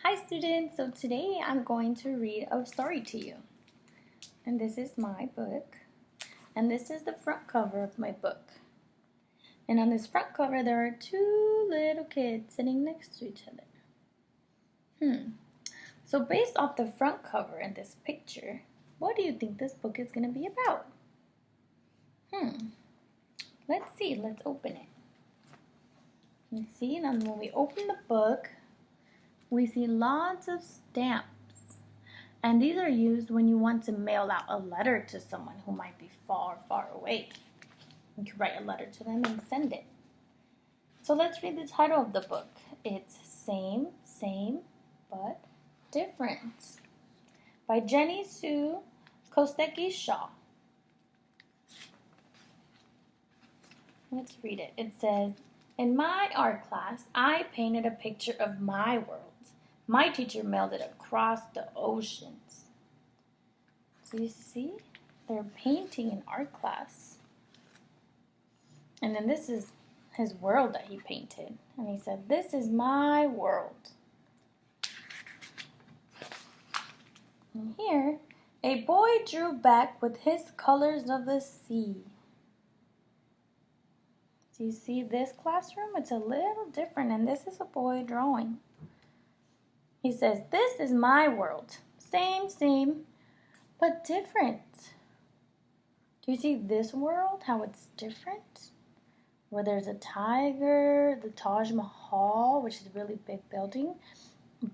Hi students, so today I'm going to read a story to you. And this is my book. And this is the front cover of my book. And on this front cover there are two little kids sitting next to each other. So based off the front cover and this picture, what do you think this book is going to be about? Let's see, let's open it. Let's see, and when we open the book, we see lots of stamps. And these are used when you want to mail out a letter to someone who might be far, far away. You can write a letter to them and send it. So let's read the title of the book. It's Same, Same, but Different by Jenny Sue Kostecki-Shaw. Let's read it. It says, in my art class, I painted a picture of my world. My teacher mailed it across the oceans. So you see, they're painting in art class. And then this is his world that he painted. And he said, this is my world. And here, a boy drew back with his colors of the sea. Do you see this classroom? It's a little different, and this is a boy drawing. He says, this is my world. Same, same, but different. Do you see this world, how it's different? Where there's a tiger, the Taj Mahal, which is a really big building,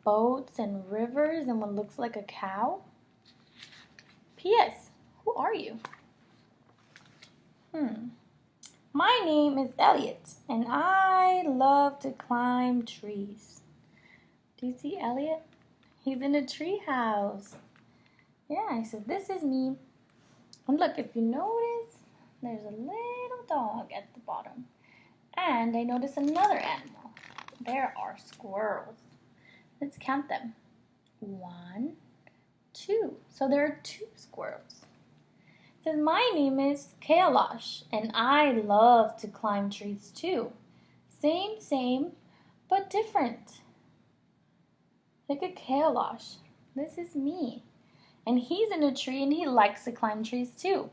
boats and rivers, and what looks like a cow. P.S. Who are you? My name is Elliot, and I love to climb trees. Do you see Elliot? He's in a tree house. Yeah, he says, this is me. And look, if you notice, there's a little dog at the bottom. And I notice another animal. There are squirrels. Let's count them. 1, 2. So there are 2 squirrels. It says, my name is Kailash, and I love to climb trees too. Same, same, but different. Look at Kailash. This is me. And he's in a tree and he likes to climb trees too.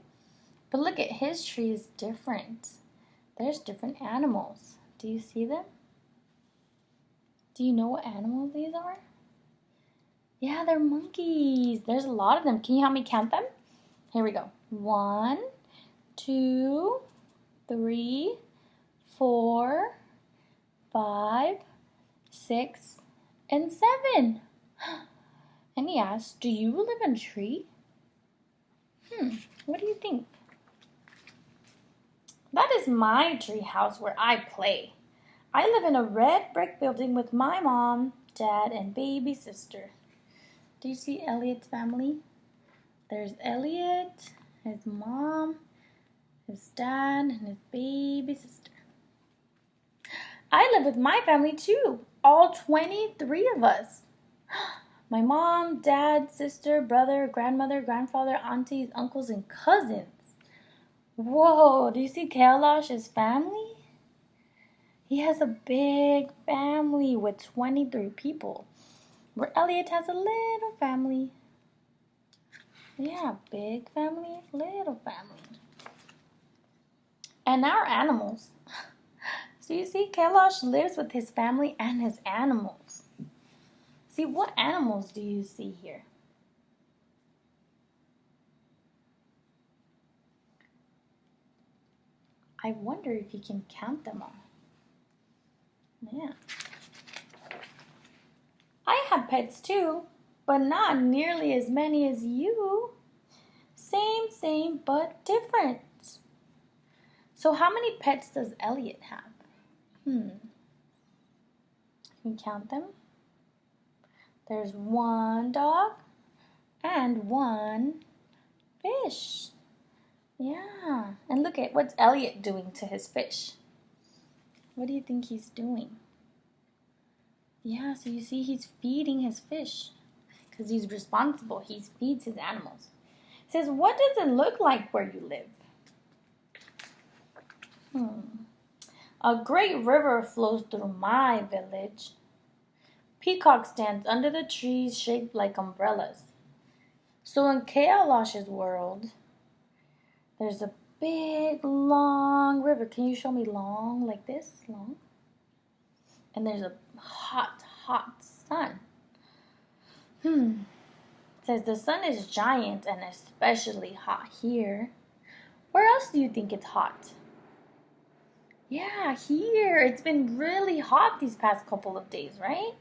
But look at his tree is different. There's different animals. Do you see them? Do you know what animals these are? Yeah, they're monkeys. There's a lot of them. Can you help me count them? Here we go. 1, 2, 3, 4, 5, 6, and 7. And he asked, do you live in a tree? What do you think? That is my tree house where I play. I live in a red brick building with my mom, dad, and baby sister. Do you see Elliot's family? There's Elliot, his mom, his dad, and his baby sister. I live with my family too, all 23 of us. My mom, dad, sister, brother, grandmother, grandfather, aunties, uncles, and cousins. Whoa, do you see Kailash's family? He has a big family with 23 people, where Elliot has a little family. Yeah, big family, little family. And our animals. So you see, Kailash lives with his family and his animals. See, what animals do you see here? I wonder if you can count them all. Yeah. I have pets too, but not nearly as many as you. Same, same, but different. So how many pets does Elliot have? Can you count them? There's 1 dog and 1 fish. Yeah, and look at what's Elliot doing to his fish. What do you think he's doing? Yeah, so you see he's feeding his fish because he's responsible. He feeds his animals. It says, what does it look like where you live? A great river flows through my village. Peacock stands under the trees shaped like umbrellas. So in Kailaish's world, there's a big, long river. Can you show me long, like this? Long. And there's a hot, hot sun. It says the sun is giant and especially hot here. Where else do you think it's hot? Yeah, here. It's been really hot these past couple of days, right?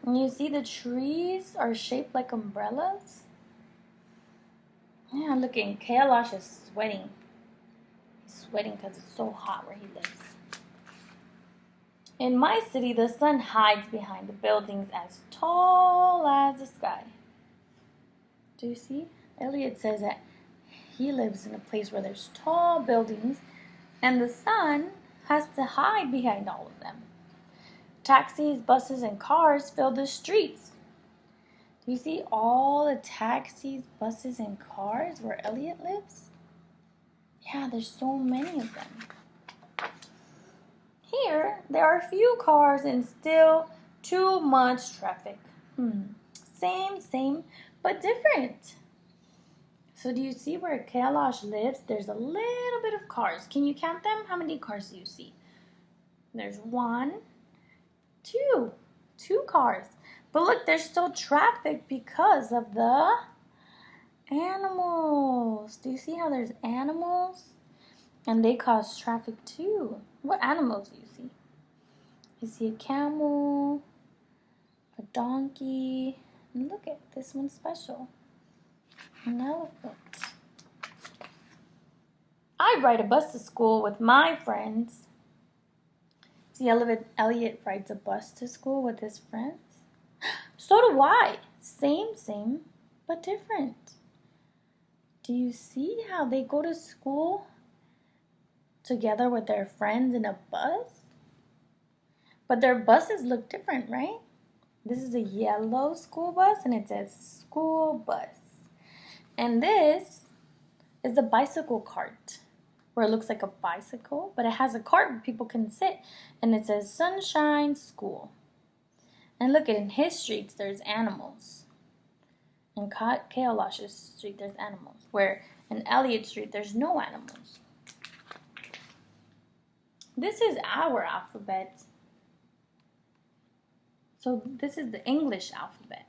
And you see the trees are shaped like umbrellas? Yeah, look, and Kailash is sweating. He's sweating because it's so hot where he lives. In my city, the sun hides behind the buildings as tall as the sky. Do you see? Elliot says that he lives in a place where there's tall buildings and the sun has to hide behind all of them. Taxis, buses, and cars fill the streets. Do you see all the taxis, buses, and cars where Elliot lives? Yeah, there's so many of them. Here, there are few cars and still too much traffic. Same, but different. So do you see where Kailash lives? There's a little bit of cars. Can you count them? How many cars do you see? There's 1, 2 cars. But look, there's still traffic because of the animals. Do you see how there's animals? And they cause traffic too. What animals do you see? You see a camel, a donkey, and look at this one's special. An elephant. I ride a bus to school with my friends. See, Elliot rides a bus to school with his friends. So do I. Same, but different. Do you see how they go to school together with their friends in a bus? But their buses look different, right? This is a yellow school bus and it says school bus. And this is the bicycle cart, where it looks like a bicycle, but it has a cart where people can sit, and it says Sunshine School. And look, in his streets, there's animals. In Kailash's street, there's animals, where in Elliot's street, there's no animals. This is our alphabet. So this is the English alphabet.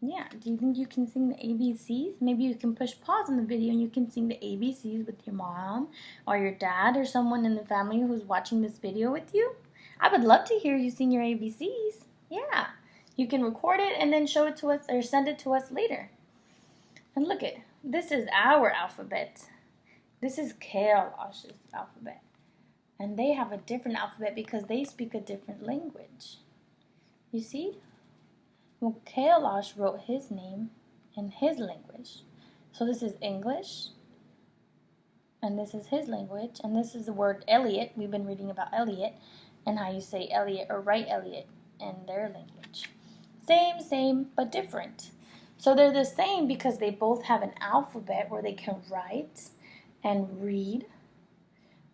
Yeah, do you think you can sing the ABCs? Maybe you can push pause on the video and you can sing the ABCs with your mom or your dad or someone in the family who's watching this video with you. I would love to hear you sing your ABCs. Yeah, you can record it and then show it to us or send it to us later. And look at, this is our alphabet. This is Kailash's alphabet. And they have a different alphabet because they speak a different language. You see? Well, Kailash wrote his name in his language. So this is English, and this is his language, and this is the word Elliot. We've been reading about Elliot, and how you say Elliot or write Elliot in their language. Same, but different. So they're the same because they both have an alphabet where they can write and read,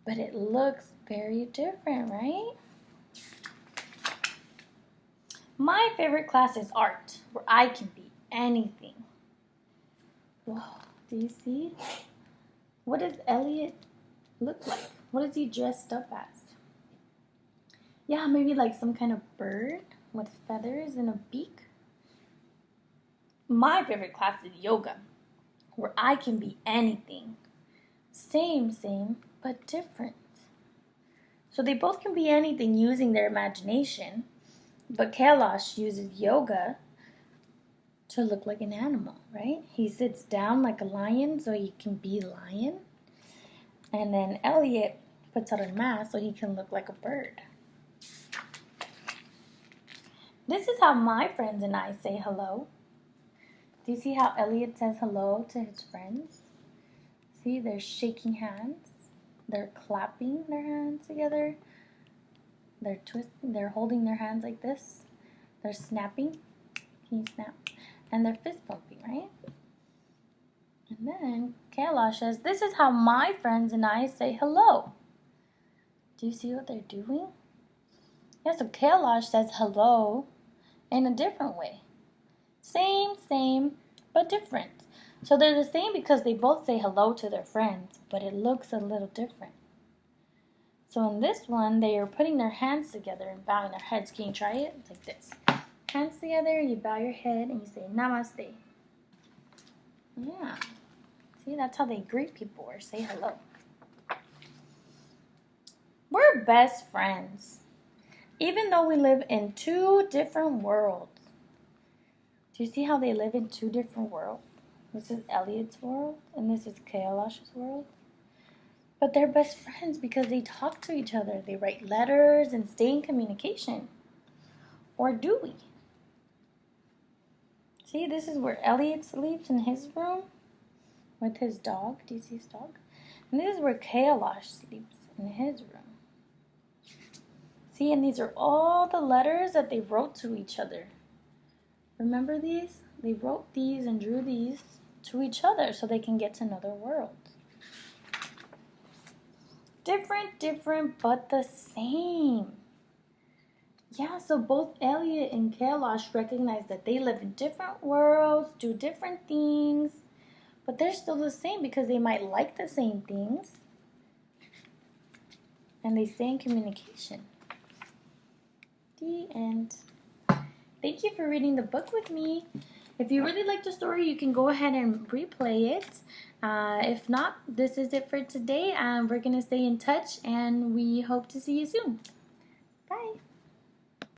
but it looks very different, right? My favorite class is art, where I can be anything. Whoa, do you see? What does Elliot look like? What is he dressed up as? Yeah, maybe like some kind of bird with feathers and a beak. My favorite class is yoga, where I can be anything. Same, but different. So they both can be anything using their imagination. But Kailash uses yoga to look like an animal, right? He sits down like a lion so he can be lion. And then Elliot puts on a mask so he can look like a bird. This is how my friends and I say hello. Do you see how Elliot says hello to his friends? See, they're shaking hands. They're clapping their hands together. They're twisting, they're holding their hands like this. They're snapping. Can you snap? And they're fist bumping, right? And then Kailash says, this is how my friends and I say hello. Do you see what they're doing? Yeah, so Kailash says hello in a different way. Same, but different. So they're the same because they both say hello to their friends, but it looks a little different. So in this one, they are putting their hands together and bowing their heads. Can you try it? Like this. Hands together, you bow your head, and you say namaste. Yeah. See, that's how they greet people or say hello. We're best friends, even though we live in two different worlds. Do you see how they live in two different worlds? This is Elliot's world, and this is Kailash's world. But they're best friends because they talk to each other. They write letters and stay in communication. Or do we? See, this is where Elliot sleeps in his room with his dog. Do you see his dog? And this is where Kailash sleeps in his room. See, and these are all the letters that they wrote to each other. Remember these? They wrote these and drew these to each other so they can get to know their world. Different, but the same. Yeah, so both Elliot and Kailash recognize that they live in different worlds, do different things, but they're still the same because they might like the same things. And they stay in communication. The end. Thank you for reading the book with me. If you really like the story, you can go ahead and replay it. If not, this is it for today. We're going to stay in touch, and we hope to see you soon.